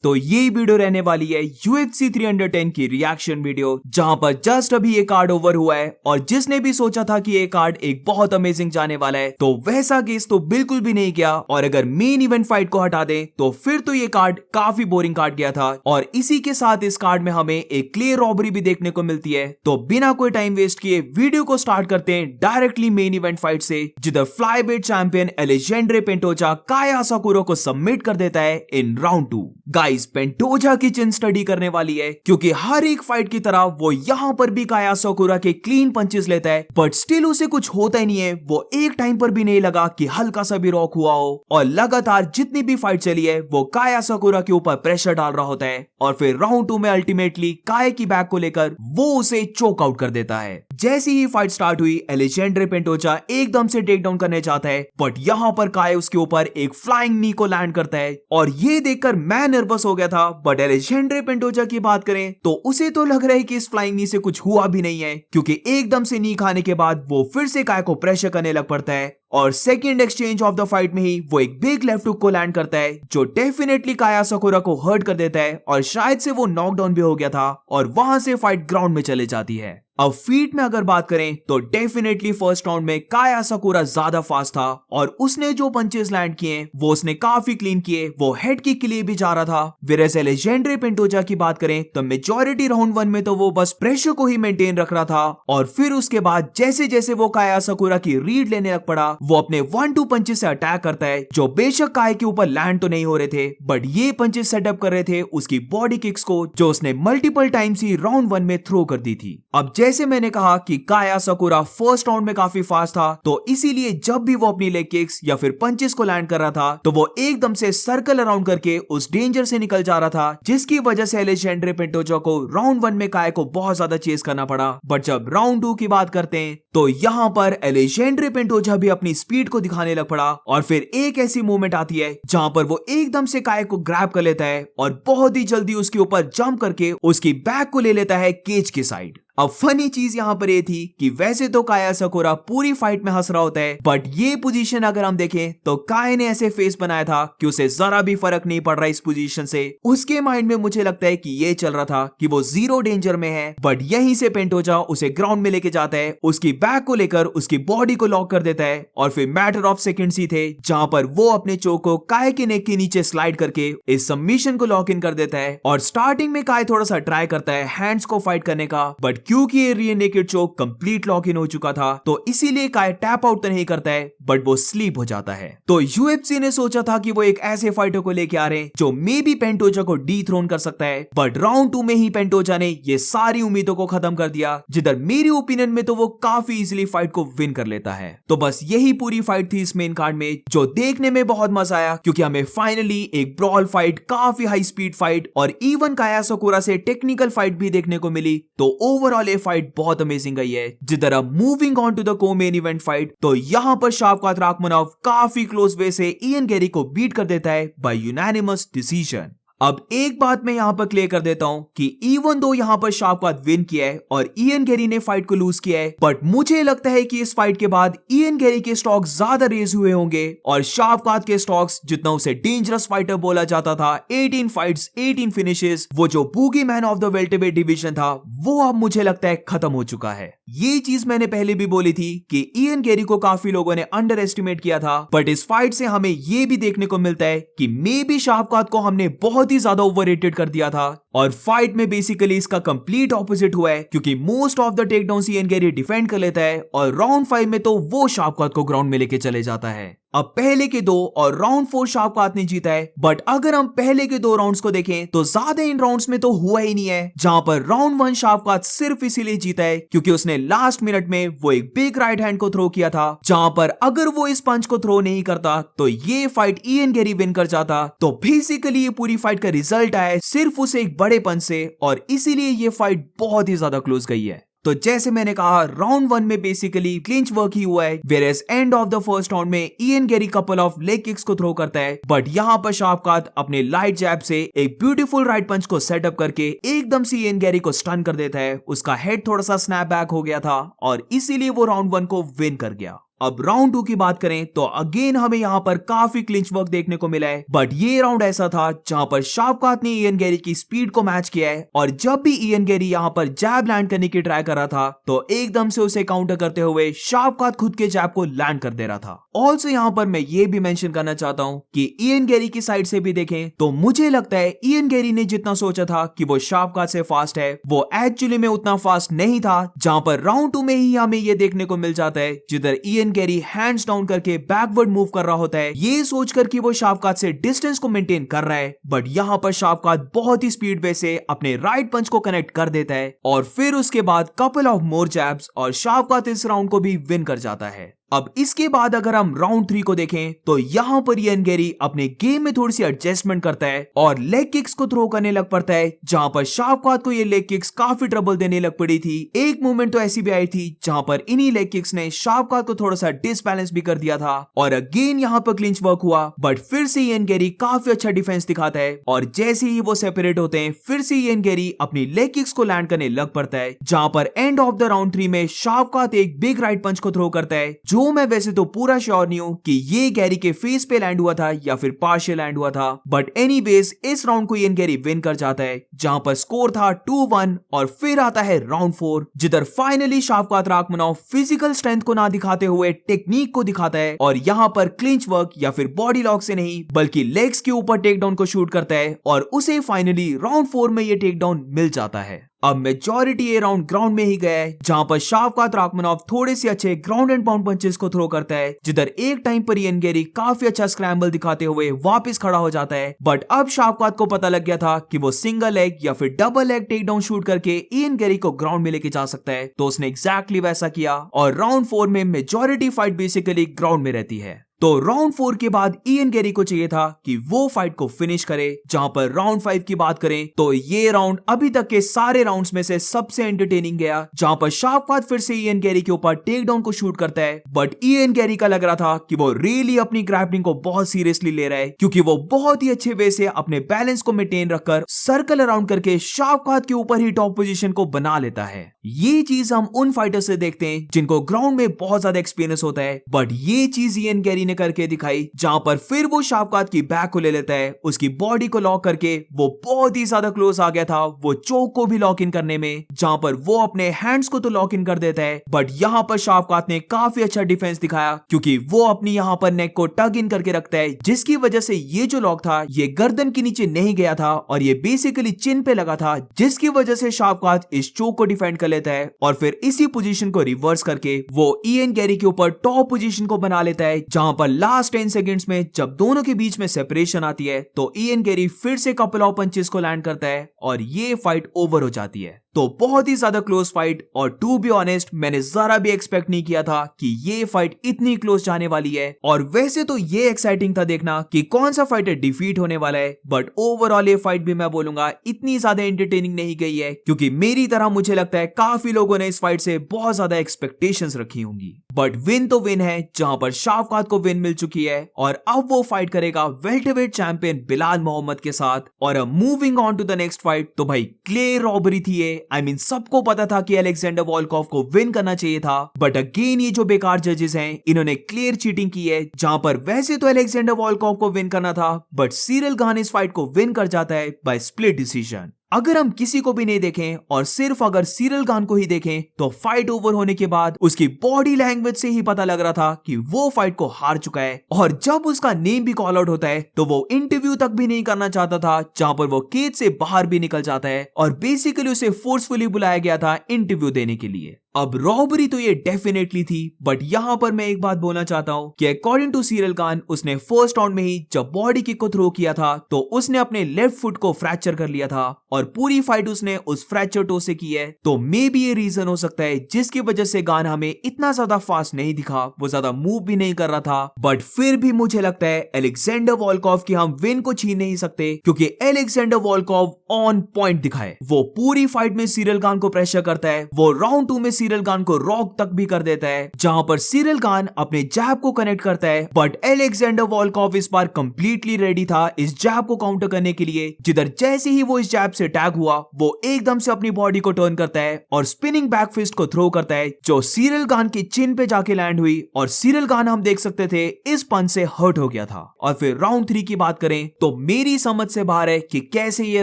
तो ये वीडियो रहने वाली है UFC 310 की रिएक्शन वीडियो, जहां पर जस्ट अभी ये कार्ड ओवर हुआ है और जिसने भी सोचा था कि ये कार्ड एक बहुत अमेजिंग जाने वाला है तो वैसा केस तो बिल्कुल भी नहीं किया। और अगर मेन इवेंट फाइट को हटा दें तो फिर तो ये कार्ड काफी बोरिंग कार्ड गया था। और इसी के साथ इस कार्ड में हमें एक क्लियर रॉबरी भी देखने को मिलती है। तो बिना कोई टाइम वेस्ट किए वीडियो को स्टार्ट करते हैं डायरेक्टली मेन इवेंट फाइट से, जिधर फ्लाईवेट चैंपियन एलेजेंड्रे पेंटोजा काया साकुरा को सबमिट कर देता है इन राउंड 2। गाइस, पेंटोजा की चिन स्टडी करने वाली है क्योंकि हर एक फाइट की तरह वो यहाँ पर भी काया साकुरा के क्लीन पंचेस लेता है, बट स्टिल उसे कुछ होता ही नहीं है। वो एक टाइम पर भी नहीं लगा कि हल्का सा भी रॉक हुआ हो और लगातार जितनी भी फाइट चली है वो काया साकुरा के ऊपर प्रेशर डाल रहा होता है। और फिर राउंड 2 में अल्टीमेटली काया की बैक को लेकर वो उसे चोक आउट कर देता है। जैसी ही फाइट स्टार्ट हुई एलेजेंड्रे पेंटोजा एकदम से टेक डाउन करने चाहता है, बट यहाँ पर काया उसके ऊपर एक फ्लाइंग नी को लैंड करता है और ये देखकर मैं नर्वस हो गया था। बट एलेजेंड्रे पेंटोजा की बात करें तो उसे तो लग रहा है कि इस फ्लाइंग नी से कुछ हुआ भी नहीं है, क्योंकि एकदम से नी खाने के बाद वो फिर से काया को प्रेशर करने लग पड़ता है और second exchange of the fight में ही वो एक बिग लेफ्ट हुक को लैंड करता है जो डेफिनेटली काया साकुरा को हर्ट कर देता है और शायद से वो नॉकडाउन भी हो गया था और वहां से फाइट ग्राउंड में चले जाती है। अब फीट में अगर बात करें तो डेफिनेटली फर्स्ट राउंड में काया साकुरा ज्यादा फास्ट था और उसने जो पंचेस लैंड किए वो उसने काफी क्लीन किए। वो हेड किक के लिए भी जा रहा था। वेरएस एलेजेंड्रे पेंटोजा की बात करें तो मेजॉरिटी राउंड 1 में तो वो बस प्रेशर को ही मेंटेन रख रहा था और फिर उसके बाद जैसे जैसे वो काया साकुरा की रीड लेने लग पड़ा वो अपने 1-2 पंचेस से अटैक करता है, जो बेशक काया के ऊपर लैंड तो नहीं हो रहे थे बट ये पंचेस सेटअप कर रहे थे उसकी बॉडी किक्स को, जो उसने मल्टीपल टाइम्स ही राउंड 1 में थ्रो कर दी थी। अब जैसे मैंने कहा कि काया साकुरा फर्स्ट राउंड में काफी फास्ट था, तो इसीलिए जब भी वो अपनी लेग किक्स या फिर पंचेस को लैंड कर रहा था तो वो एकदम से सर्कल अराउंड करके उस डेंजर से निकल जा रहा था, जिसकी वजह से एलेजेंड्रे पेंटोजा को राउंड 1 में काया को बहुत ज्यादा चेस करना पड़ा। बट जब राउंड 2 की बात करते हैं तो यहाँ पर एलेजेंड्रे पेंटोजा भी अपनी स्पीड को दिखाने लग पड़ा और फिर एक ऐसी मूवमेंट आती है जहां पर वो एकदम से काया को ग्रैब कर लेता है और बहुत ही जल्दी उसके ऊपर जंप करके उसकी बैक को ले लेता है केज की साइड। अब फनी चीज यहाँ पर ये थी कि वैसे तो काया साकुरा पूरी फाइट में हंस रहा होता है, बट ये पोजीशन अगर हम देखें तो काया ने ऐसे फेस बनाया था कि उसे जरा भी फर्क नहीं पड़ रहा इस पोजीशन से। उसके माइंड में मुझे लगता है कि ये चल रहा था कि वो जीरो डेंजर में है, बट यहीं से पेंटोजा उसे ग्राउंड में लेके जाता है, उसकी बैक को लेकर उसकी बॉडी को लॉक कर देता है और फिर मैटर ऑफ सेकेंड्स ही थे जहां पर वो अपने चोक को काया के नेक के नीचे स्लाइड करके इस सबमिशन को लॉक इन कर देता है। और स्टार्टिंग में काया थोड़ा सा ट्राई करता है हैंड्स को फाइट करने का, बट क्योंकि ये rear naked choke complete lock in हो चुका था तो इसीलिए काया टैप आउट तो नहीं करता है बट वो स्लीप हो जाता है। तो यूएफसी ने सोचा था कि वो एक ऐसे फाइटर को लेके आ रहे हैं जो मे बी पेंटोजा को डीथ्रोन कर सकता है, बट राउंड 2 में ही पेंटोजा ने ये सारी उम्मीदों को खत्म कर दिया, जिधर मेरी ओपिनियन में तो वो काफी इजीली फाइट को विन कर लेता है। तो बस यही पूरी फाइट थी इस मेन कार्ड में, जो देखने में बहुत मजा आया क्योंकि हमें फाइनली एक ब्रॉल फाइट, काफी हाई स्पीड फाइट और इवन काया साकुरा से टेक्निकल फाइट भी देखने को मिली। तो ओवरऑल ये फाइट बहुत अमेजिंग गई है। जिधर अब मूविंग ऑन टू द को मेन इवेंट फाइट, तो यहाँ पर शावकात राखमनोव काफी क्लोज वे से इयन गैरी को बीट कर देता है बाय यूनानिमस डिसीजन। अब एक बात मैं यहां पर क्लियर कर देता हूं कि इवन दो यहां पर शावकात विन किया है और इयन गैरी ने फाइट को लूज किया है, बट मुझे लगता है कि इस फाइट के बाद इयन गैरी के स्टॉक ज्यादा रेज हुए होंगे और शावकात के स्टॉक्स, जितना उसे डेंजरस फाइटर बोला जाता था, 18 फाइट्स 18 फिनिशेस, वो जो boogie man of the welterweight division था, वो अब मुझे लगता है खत्म हो चुका है। ये चीज मैंने पहले भी बोली थी कि इयन गैरी को काफी लोगों ने अंडर एस्टिमेट किया था, बट इस फाइट से हमें ये भी देखने को मिलता है कि मे बी शावकात को हमने बहुत ही ज्यादा ओवररेटेड कर दिया था और फाइट में बेसिकली इसका कंप्लीट ऑपोजिट हुआ है, क्योंकि most of the takedown Ian Gary defend कर लेता है और राउंड 5 में तो वो शावकात को ग्राउंड में लेके चले जाता है। अब पहले के 2 और राउंड 4 शावकात ने जीता है, बट अगर हम पहले के 2 राउंड्स को देखें तो ज्यादा इन राउंड्स में तो हुआ ही नहीं है, जहां पर राउंड 1 शावकात सिर्फ इसीलिए जीता है क्योंकि उसने लास्ट मिनट में वो एक बिग राइट हैंड को थ्रो किया था, जहां पर अगर वो इस पंच को थ्रो नहीं करता तो ये फाइट इयन गैरी विन कर जाता। तो बेसिकली ये पूरी फाइट का रिजल्ट आया सिर्फ उसे एक बड़े पंच से और इसीलिए ये फाइट बहुत ही ज्यादा क्लोज गई है। तो जैसे मैंने कहा राउंड 1 में बेसिकली क्लिंच वर्क ही हुआ है, whereas end of the first round में Ian Garry couple of leg kicks को थ्रो करता है, बट यहाँ पर शावकात अपने लाइट जैब से एक ब्यूटीफुल राइट पंच को सेटअप करके एकदम से इयन गैरी को स्टन कर देता है। उसका हेड थोड़ा सा स्नैप बैक हो गया था और इसीलिए वो राउंड 1 को विन कर गया। अब राउंड 2 की बात करें तो अगेन हमें यहाँ पर काफी क्लिंच वर्क देखने को मिला है, बट ये राउंड ऐसा था जहां पर शावकात ने इयन गैरी की स्पीड को मैच किया है और जब भी इयन गैरी यहाँ पर जैब लैंड करने की ट्राई कर रहा था तो एकदम से उसे काउंटर करते हुए शावकात खुद के जैब को लैंड कर दे रहा था। ऑल्सो यहाँ पर मैं ये भी मेंशन करना चाहता हूँ कि इयन गैरी की साइड से भी देखें तो मुझे लगता है इयन गैरी ने जितना सोचा था कि वो शावकात से फास्ट है वो एक्चुअली में उतना फास्ट नहीं था, जहां पर राउंड 2 में ही हमें ये देखने को मिल जाता है जिधर इयन गैरी हैंड्स डाउन करके बैकवर्ड मूव कर रहा होता है ये सोचकर कि वो शावकात से डिस्टेंस को मेंटेन कर रहा है, बट यहाँ पर शावकात बहुत ही स्पीड वे से अपने राइट पंच को कनेक्ट कर देता है और फिर उसके बाद कपल ऑफ मोर जैब्स और शावकात इस राउंड को भी विन कर जाता है। अब इसके बाद अगर हम राउंड 3 को देखें तो यहाँ पर इयन गैरी अपने गेम में थोड़ी सी एडजस्टमेंट करता है और लेग किक्स को थ्रो करने लग पड़ता है, जहां पर शावकात को ये लेग किक्स काफी ट्रबल देने लग पड़ी थी। एक मोमेंट तो ऐसी भी आई थी जहां पर इन्हीं लेग किक्स ने शावकात को थोड़ा सा डिसबैलेंस भी कर दिया था और अगेन यहाँ पर क्लिंच वर्क हुआ, बट फिर से इयन गैरी काफी अच्छा डिफेंस दिखाता है और जैसे ही वो सेपरेट होते हैं फिर से इयन गैरी अपनी लेग किक्स को लैंड करने लग पड़ता है, जहां पर एंड ऑफ द राउंड 3 में शावकात एक बिग राइट पंच को थ्रो करता है जो मैं वैसे तो पूरा श्योर नहीं हूं कि ये गैरी के फेस पे लैंड हुआ था या फिर पार्शियल लैंड हुआ था, बट एनीवेज इस राउंड को इयन गैरी विन कर जाता है जहां पर स्कोर था 2-1। और फिर आता है राउंड 4 जिधर फाइनली शावकात राखमनोव फिजिकल स्ट्रेंथ को ना दिखाते हुए टेक्निक को दिखाता है और यहां पर क्लिंच वर्क या फिर बॉडी लॉक से नहीं बल्कि लेग्स के ऊपर टेक डाउन को शूट करता है और उसे फाइनली राउंड 4 में ये टेक डाउन मिल जाता है। अब मेजॉरिटी ये राउंड ग्राउंड में ही गया है जहां पर शावकात राखमनोव थोड़े से अच्छे ग्राउंड एंड पाउंड पंचेस को थ्रो करता है, जिधर एक टाइम पर इयन गैरी काफी अच्छा स्क्रैम्बल दिखाते हुए वापस खड़ा हो जाता है, बट अब शावकात को पता लग गया था कि वो सिंगल लेग या फिर double leg take down shoot करके इयन गैरी को ग्राउंड में लेके जा सकता है, तो उसने एग्जैक्टली वैसा किया और राउंड 4 में मेजॉरिटी फाइट बेसिकली ग्राउंड में रहती है। तो राउंड 4 के बाद इयन गैरी को चाहिए था कि वो फाइट को फिनिश करे, जहां पर राउंड 5 की बात करें तो ये राउंड अभी तक के सारे राउंड्स में से सबसे एंटरटेनिंग गया, जहां पर शावकात फिर से इयन गैरी के ऊपर टेक डाउन को शूट करता है, बट इयन गैरी का लग रहा था कि वो रियली अपनी ग्रैपलिंग को बहुत सीरियसली ले रहा है क्योंकि वो बहुत ही अच्छे वे से अपने बैलेंस को मेंटेन रखकर सर्कल अराउंड करके शावकात के ऊपर ही टॉप पोजीशन को बना लेता है। ये चीज हम उन फाइटर से देखते हैं जिनको ग्राउंड में बहुत ज्यादा एक्सपीरियंस होता है, बट ये चीज इयन गैरी ने करके दिखाई जहां पर फिर वो शावकात की बैक को ले लेता है, उसकी बॉडी को लॉक करके वो बहुत ही ज्यादा क्लोज आ गया था वो चोक को भी लॉक इन करने में, जहां पर वो अपने हैंड्स को तो लॉक इन कर देता है, बट यहां पर शावकात ने काफी अच्छा डिफेंस दिखाया क्योंकि वो अपनी यहां पर नेक को टग इन करके रखता है, जिसकी वजह से ये जो लॉक था ये गर्दन के नीचे नहीं गया था और ये बेसिकली चिन पे लगा था, जिसकी वजह से शावकात इस चोक को डिफेंड कर लेता है और फिर इसी पोजीशन को रिवर्स करके वो इयन गैरी के ऊपर टॉप पोजीशन को बना लेता है, जहां पर लास्ट 10 सेकंड्स में जब दोनों के बीच में सेपरेशन आती है तो इयन गैरी फिर से कपल ऑफ पंचेस को लैंड करता है और ये फाइट ओवर हो जाती है। तो बहुत ही ज्यादा क्लोज फाइट और टू बी ऑनेस्ट मैंने जरा भी एक्सपेक्ट नहीं किया था कि ये फाइट इतनी क्लोज जाने वाली है, और वैसे तो ये एक्साइटिंग था देखना कि कौन सा फाइटर डिफीट होने वाला है, बट ओवरऑल ये फाइट भी मैं बोलूंगा इतनी ज्यादा एंटरटेनिंग नहीं गई है क्योंकि मेरी तरह मुझे लगता है काफी लोगों ने इस फाइट से बहुत ज्यादा एक्सपेक्टेशंस रखी होंगी, बट विन तो विन है जहां पर शावकात को विन मिल चुकी है और अब वो फाइट करेगा वेल्टरवेट चैंपियन बिलाल मोहम्मद के साथ। और moving on to the next fight, तो भाई क्लियर रॉबरी थी ये, सबको पता था कि अलेक्जेंडर वॉल्कोव को विन करना चाहिए था, बट अगेन ये जो बेकार जजेस हैं इन्होंने क्लियर चीटिंग की है, जहां पर वैसे तो अलेक्जेंडर वॉल्कोव को विन करना था बट सिरिल गान इस फाइट को विन कर जाता है बाय स्प्लिट डिसीजन। अगर हम किसी को भी नहीं देखें और सिर्फ अगर सिरिल गान को ही देखें तो फाइट ओवर होने के बाद उसकी बॉडी लैंग्वेज से ही पता लग रहा था कि वो फाइट को हार चुका है, और जब उसका नेम भी कॉल आउट होता है तो वो इंटरव्यू तक भी नहीं करना चाहता था, जहां पर वो केज से बाहर भी निकल जाता है और बेसिकली उसे फोर्सफुली बुलाया गया था इंटरव्यू देने के लिए। अब रॉबरी तो ये डेफिनेटली थी, बट यहां पर मैं एक बात बोलना चाहता हूं कि अकॉर्डिंग टू सिरिल गान उसने फर्स्ट राउंड में ही जब बॉडी किक को थ्रो किया था तो उसने अपने लेफ्ट फुट को फ्रैक्चर कर लिया था और पूरी फाइट उसने उस फ्रैक्चर टो से की है, तो मे बी ये रीजन हो सकता है जिसकी वजह से गान हमें इतना ज्यादा फास्ट नहीं दिखा, वो ज्यादा मूव भी नहीं कर रहा था, बट फिर भी मुझे लगता है अलेक्जेंडर वॉल्कोव की हम विन को छीन नहीं सकते क्योंकि अलेक्जेंडर वॉल्कोव ऑन पॉइंट दिखाए, वो पूरी फाइट में सिरिल गान को प्रेशर करता है, वो राउंड 2 में सीरियल खान को रॉक तक भी कर देता है, जहां पर सीरियल खान अपने जैब को कनेक्ट करता है। बट अलेक्जेंडर वॉल्कोव इस बार कंप्लीटली रेडी था इस जैब को काउंटर करने के लिए। जिधर जैसे ही वो इस जैब से टैग हुआ, वो एकदम से अपनी बॉडी को टर्न करता है और स्पिनिंग बैक फिस्ट को थ्रो करता है, जो सीरियल खान की चिन पे जाके लैंड हुई। और सीरियल खान हम देख सकते थे इस पंच से हर्ट हो गया था। और फिर राउंड 3 की बात करें तो मेरी समझ से बाहर है कि कैसे ये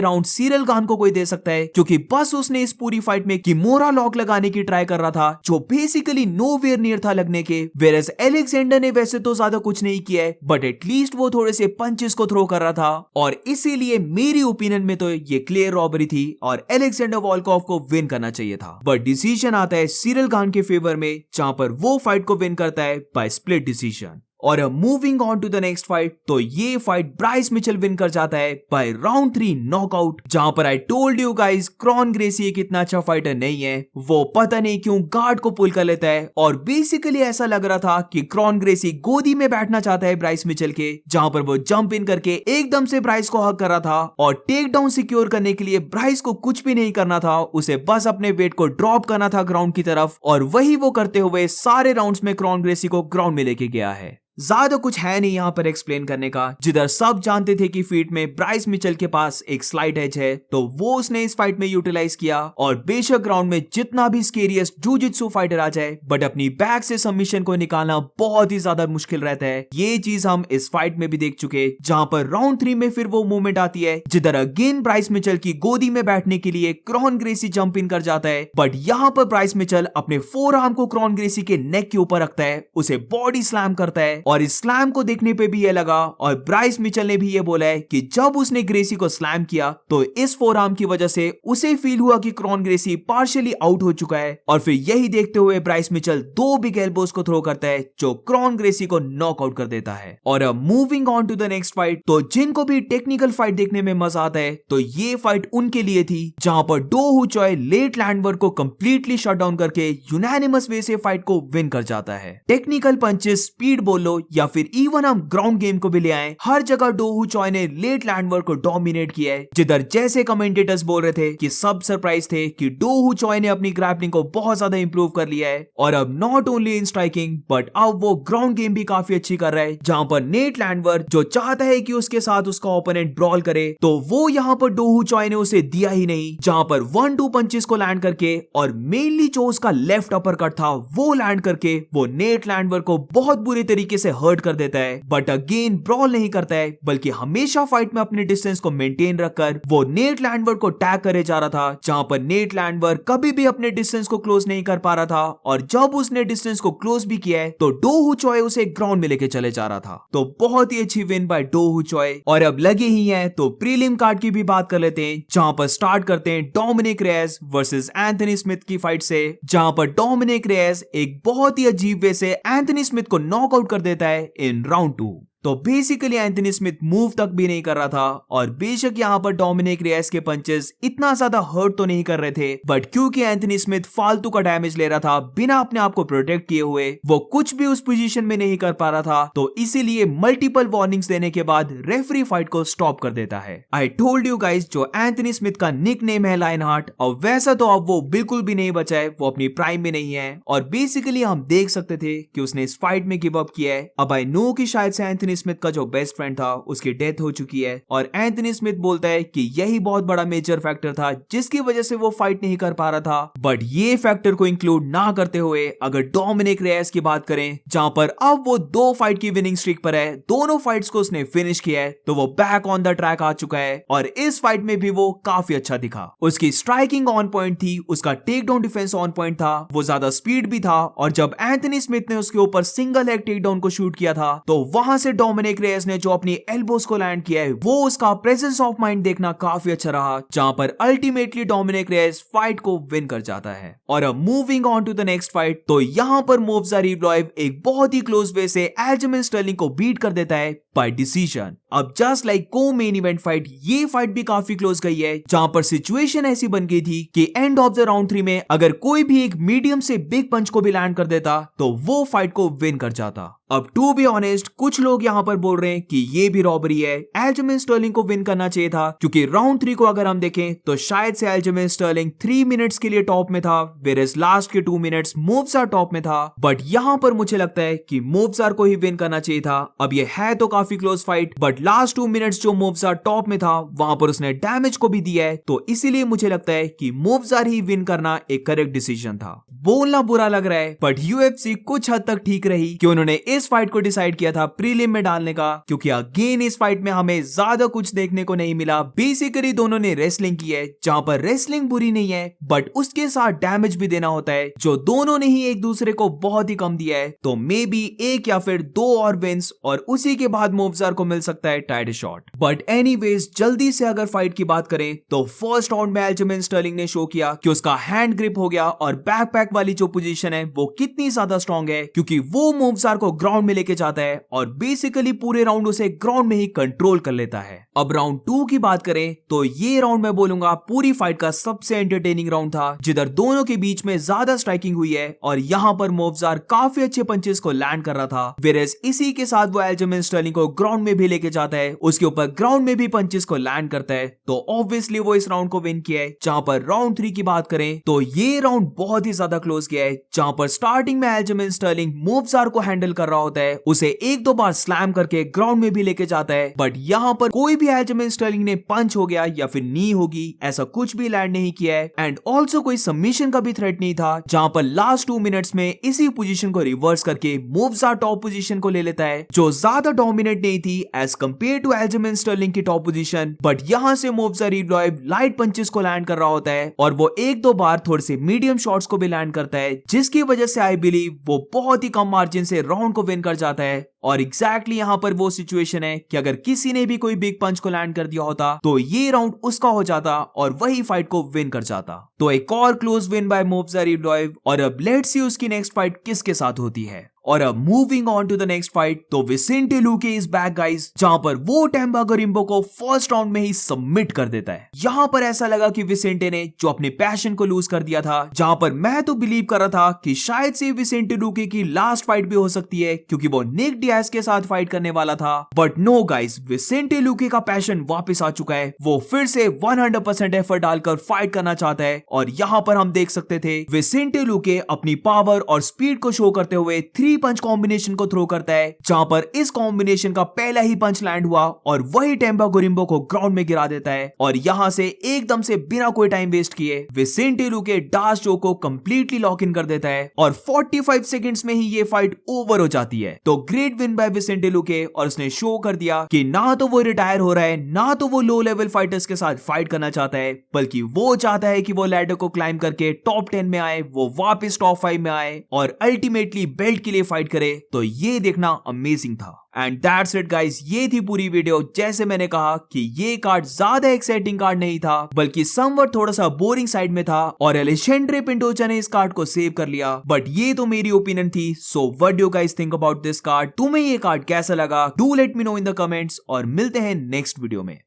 राउंड सीरियल खान को कोई दे सकता है, क्योंकि बस उसने इस पूरी फाइट में किमोरा लॉक लगाने की ट्राई कर रहा था, जो बेसिकली नोवेयर नियर था लगने के। वेयरएज अलेक्जेंडर ने वैसे तो ज्यादा कुछ नहीं किया है, बट एटलीस्ट वो थोड़े से पंचेस को थ्रो कर रहा था। और इसीलिए मेरी ओपिनियन में तो ये क्लियर रॉबरी थी और अलेक्जेंडर वॉल्कोव को विन करना चाहिए था। बट डिसीजन आता है सीरियल खान के फेवर में, जहां पर वो फाइट को विन करता है बाय स्प्लिट डिसीजन। और moving on to the next fight, तो ये फाइट ब्राइस मिचेल विन कर जाता है बाय राउंड 3 नॉकआउट। जहां पर I told you guys, Kron Gracie एक इतना अच्छा फाइटर नहीं है। वो पता नहीं क्यों गार्ड को पुल कर लेता है और बेसिकली ऐसा लग रहा था कि क्रॉन ग्रेसी गोदी में बैठना चाहता है ब्राइस मिचेल के, जहां पर वो जंप इन करके एकदम से ब्राइस को हक कर रहा था। और टेक डाउन सिक्योर करने के लिए ब्राइस को कुछ भी नहीं करना था, उसे बस अपने वेट को ड्रॉप करना था ग्राउंड की तरफ। और वही वो करते हुए सारे राउंड्स में क्रॉन ग्रेसी को ग्राउंड में लेके गया है। ज्यादा कुछ है नहीं यहाँ पर एक्सप्लेन करने का। जिधर सब जानते थे कि फीट में ब्राइस मिचेल के पास एक स्लाइट एज है, तो वो उसने इस फाइट में यूटिलाइज किया। और बेशक ग्राउंड में जितना भी स्केरियस्ट जूजित्सु फाइटर आ जाए, बट अपनी बैक से सबमिशन को निकालना बहुत ही ज्यादा मुश्किल रहता है। ये चीज हम इस फाइट में भी देख चुके, जहां पर राउंड 3 में फिर वो मूवमेंट आती है जिधर अगेन ब्राइस मिचेल की गोदी में बैठने के लिए क्रॉन ग्रेसी जंप इन कर जाता है। बट यहाँ पर ब्राइस मिचेल अपने फोर आर्म को क्रॉन ग्रेसी के नेक के ऊपर रखता है, उसे बॉडी स्लैम करता है। और इस स्लैम को देखने पे भी ये लगा, और ब्राइस मिचेल ने भी ये बोला है कि जब उसने ग्रेसी को स्लैम किया तो इस फोरआर्म की वजह से उसे फील हुआ कि क्रॉन ग्रेसी पार्शियली आउट हो चुका है। और फिर यही देखते हुए ब्राइस मिचेल 2 बिग एल्बोस को थ्रो करता है, जो क्रॉन ग्रेसी को नॉकआउट कर देता है। और अब moving on to the next fight, तो जिनको भी टेक्निकल फाइट देखने में मजा आता है, तो ये फाइट उनके लिए थी, जहां पर डो हू चॉय लेट लैंडवर्क को कंप्लीटली शट डाउन करके यूनानिमस वे से फाइट को विन कर जाता है। टेक्निकल पंचेस, स्पीड बोलो या फिर इवन हम ग्राउंड गेम को भी ले आए, हर जगह डो हू चॉय ने लेट लैंडवर्क को डोमिनेट किया है। जिधर जैसे कमेंटेटर्स बोल रहे थे कि सब सरप्राइज थे कि डो हू चॉय ने अपनी ग्रैपलिंग को बहुत ज्यादा इंप्रूव कर लिया है, और अब not only in striking but अब वो ग्राउंड गेम भी काफी अच्छी कर रहा है। जहां पर नेट लैंडवर्क जो चाहता है कि उसके साथ उसका ओपोनेंट ब्रॉल करे, तो वो यहाँ पर डो हू चॉय ने उसे दिया ही नहीं। जहां पर 1-2 पंचेस को लैंड करके, और मेनली जो उसका लेफ्ट अपर कट था वो लैंड करके, वो नेट लैंडवर्क को बहुत बुरे तरीके से हर्ट कर देता है। बट अगेन ब्रॉल नहीं करता है, बल्कि हमेशा फाइट में अपने डिस्टेंस को मेंटेन रखकर वो नेट लैंडवर्क को टैग करे जा रहा था। जहां पर नेट लैंडवर्क कभी भी अपने डिस्टेंस को क्लोज नहीं कर पा रहा था, और जब उसने डिस्टेंस को क्लोज भी किया है तो डो हू चॉय उसे ग्राउंड में लेके चले जा रहा था। तो बहुत ही अच्छी विन बाय डो हू चॉय। और अब लगे ही हैं तो प्रीलिम कार्ड की भी बात कर लेते हैं, जहां पर स्टार्ट करते हैं Dominick Reyes versus Anthony Smith की फाइट से, जहां पर डोमिनिक रेयस एक बहुत ही अजीब वे से एंथनी स्मिथ को नॉकआउट कर देता है इन राउंड 2। तो बेसिकली एंथनी स्मिथ मूव तक भी नहीं कर रहा था, और बेशक यहाँ पर डोमिनिक रेयस के पंचेस इतना ज्यादा हर्ट तो नहीं कर रहे थे, बट क्योंकि एंथनी स्मिथ फालतू का डैमेज ले रहा था बिना अपने आप को प्रोटेक्ट किए हुए, वो कुछ भी उस पोजीशन में नहीं कर पा रहा था। तो इसीलिए मल्टीपल वार्निंग्स देने के बाद रेफरी फाइट को स्टॉप कर देता है। आई टोल्ड यू गाइस, जो एंथनी स्मिथ का निक नेम है लायन हार्ट, और वैसा तो अब वो बिल्कुल भी नहीं बचा है, वो अपनी प्राइम में नहीं है। और बेसिकली हम देख सकते थे कि उसने इस फाइट में गिव अप किया है। अब आई नो कि शायद से एंथनी स्मिथ का जो बेस्ट फ्रेंड था उसकी डेथ हो चुकी है, और एंथनी स्मिथ बोलता है कि यही बहुत बड़ा मेजर फैक्टर था जिसकी वजह से वो फाइट नहीं कर पा रहा था। बट ये फैक्टर को इंक्लूड ना करते हुए अगर डोमिनिक रेयस की बात करें, जहां पर अब वो 2 फाइट की विनिंग स्ट्रीक पर है, दोनों फाइट्स को उसने फिनिश किया है, तो वो बैक ऑन द ट्रैक आ चुका है। और इस फाइट में भी वो काफी अच्छा दिखा। उसकी स्ट्राइकिंग ऑन पॉइंट थी, उसका take down defence on point था, वो ज्यादा स्पीड भी था, और जब एंथनी स्मिथ ने उसके ऊपर सिंगल लेग टेक डाउन को शूट किया था, तो वहां से डोमिनिक रेयस ने जो अपनी एल्बोस को लैंड किया है, वो उसका प्रेजेंस ऑफ माइंड देखना काफी अच्छा रहा, जहां पर अल्टीमेटली डोमिनिक रेयस फाइट को विन कर जाता है। और अब moving on to the next fight, तो यहां पर मोव्जा रिवलॉइव एक बहुत ही क्लोज वे से एल्जमेन स्टर्लिंग को बीट कर देता है बाय डिसीजन। अब जस्ट लाइक को मेन इवेंट फाइट, ये फाइट भी काफी क्लोज गई है, जहां पर सिचुएशन ऐसी बन गई थी कि एंड ऑफ द राउंड 3 में अगर कोई भी एक मीडियम से बिग पंच को भी लैंड कर देता तो वो फाइट को विन कर जाता। अब टू बी ऑनेस्ट कुछ लोग यहाँ पर बोल रहे हैं कि ये भी रॉबरी है, एल्जेमेन स्टर्लिंग को विन करना चाहिए था, क्योंकि राउंड 3 को अगर हम देखें तो शायद से एल्जेमेन स्टर्लिंग 3 मिनट्स के लिए टॉप में था, वेयरएज लास्ट के 2 मिनट्स मोवजार टॉप में था। बट यहाँ पर मुझे लगता है कि मोवजार को ही विन करना चाहिए था। अब ये है तो काफी close fight, but last 2 minutes जो मोवजार टॉप में था वहां पर उसने डैमेज को भी दिया है, तो इसीलिए मुझे लगता है कि मोवजार ही विन करना एक करेक्ट डिसीजन था। बोलना बुरा लग रहा है, बट यूएफसी कुछ हद तक ठीक रही कि उन्होंने इस फाइट को डिसाइड किया था प्रीलिम में डालने का, क्योंकि अगेन इस फाइट में हमें ज्यादा कुछ देखने को नहीं मिला। बेसिकली दोनों ने रेसलिंग की है, जहां पर रेसलिंग बुरी नहीं है बट उसके साथ डैमेज भी देना होता है, जो दोनों ने ही एक दूसरे को बहुत ही कम दिया है। तो मे बी एक या फिर 2 और विंस और उसी के बाद मोवजार को मिल सकता है टाइटल शॉट। बट एनीवेज जल्दी से अगर फाइट की बात करें तो फर्स्ट राउंड में एल्जेमेन स्टर्लिंग ने शो किया कि उसका हैंड ग्रिप हो गया और बैकपैक वाली जो पोजीशन है वो कितनी ज्यादा स्ट्रांग है, क्योंकि वो मोवजार को ग्राउंड में लेके जाता है और बेसिकली पूरे राउंड उसे ग्राउंड में ही कंट्रोल कर लेता है। अब राउंड 2 की बात करें तो ये राउंड मैं बोलूंगा पूरी फाइट का सबसे एंटरटेनिंग राउंड था, जिधर दोनों के बीच में ज्यादा स्ट्राइकिंग हुई है और यहाँ पर मोवजार काफी अच्छे पंचेस को लैंड कर रहा था, वेयरएज इसी के साथ वो एल्जेमेन स्टर्लिंग को ग्राउंड में भी लेके जाता है, उसके ऊपर ग्राउंड में भी पंचेस को लैंड करता है, तो ऑब्वियसली वो इस राउंड को विन किया है। जहां पर राउंड 3 की बात करें तो ये राउंड बहुत ही ज्यादा क्लोज गया है, जहां पर स्टार्टिंग में एल्जेमेन स्टर्लिंग मोवजार को हैंडल कर रहा होता है, उसे 1-2 बार स्लैम करके ग्राउंड में भी लेके जाता है, बट यहाँ पर कोई भी एल्जेमेन स्टर्लिंग ने पंच हो गया या फिर नी होगी ऐसा कुछ भी लैंड नहीं किया है, एंड ऑल्सो कोई सबमिशन का भी थ्रेट नहीं था। जहां पर लास्ट 2 मिनट्स में इसी पोजीशन को रिवर्स करके मोवजार टॉप पोजीशन को ले लेता है, जो ज्यादा डोमिनेट नहीं थी एज कंपेयर टू एल्जेमेन स्टर्लिंग की टॉप पोजीशन, बट यहाँ से मोवजार इवलॉइव लाइट पंचेस को लैंड कर रहा होता है और वो 1-2 बार थोड़े से मीडियम शॉट्स को भी लैंड करता है, जिसकी वजह से आई बिलीव वो बहुत ही कम मार्जिन से राउंड को विन कर जाता है। और एग्जैक्टली यहाँ पर वो सिचुएशन है कि अगर किसी ने भी कोई बिग पंच को लैंड कर दिया होता तो ये राउंड उसका हो जाता और वही फाइट को विन कर जाता। तो एक और क्लोज विन बाय मोवजार इवलॉइव, और अब लेट्स सी उसकी नेक्स्ट फाइट किसके साथ होती है। और अब moving on to the next fight, तो Vicente Luque is back guys, जहां पर वो टेम्बा गरिम्बो को फर्स्ट राउंड में ही सबमिट कर देता है। यहां पर ऐसा लगा कि विसेंटे ने जो अपने पैशन को लूज कर दिया था, जहां पर मैं तो बिलीव कर रहा था कि शायद से विसेंटे लुके की लास्ट फाइट भी हो सकती है, क्योंकि वो निक डियाज के साथ फाइट करने वाला था। बट नो गाइस, विसेंटे लुके का पैशन वापस आ चुका है, वो फिर से 100% एफर्ट डालकर फाइट करना चाहता है। और यहाँ पर हम देख सकते थे विसेंटे लुके अपनी पावर और स्पीड को शो करते हुए 3 पंच कॉम्बिनेशन को थ्रो करता है, जहां पर इस कॉम्बिनेशन का पहला ही पंच लैंड हुआ और वही टेम्बा गरिम्बो को ग्राउंड में गिरा देता है। और यहां से एकदम से बिना कोई टाइम वेस्ट किए विसेंटे लुके डास जो को कंप्लीटली लॉक इन कर देता है और 45 सेकंड्स में ही ये फाइट ओवर हो जाती है। तो ग्रेट विन बाय विसेंटे लुके, और उसने शो कर दिया कि ना तो वो रिटायर हो रहा है, ना तो वो लो लेवल फाइटर्स के साथ फाइट करना चाहता है, बल्कि वो चाहता है कि वो लैडर को क्लाइम करके टॉप 10 में आए, वो वापस टॉप 5 में आए और अल्टीमेटली बेल्ट के लिए फाइट करे। तो ये देखना अमेजिंग था। एंड दैट्स इट गाइस, ये थी पूरी वीडियो। जैसे मैंने कहा कि ये कार्ड ज्यादा एक्साइटिंग कार्ड नहीं था, बल्कि समवट थोड़ा सा बोरिंग साइड में था, और एलेशेंड्रे पिंटोचा ने इस कार्ड को सेव कर लिया। बट ये तो मेरी ओपिनियन थी। So what do you guys think about this card? तुम्हें ये कार्ड कैसा लगा? Do let me know in the comments, और मिलते हैं नेक्स्ट वीडियो में।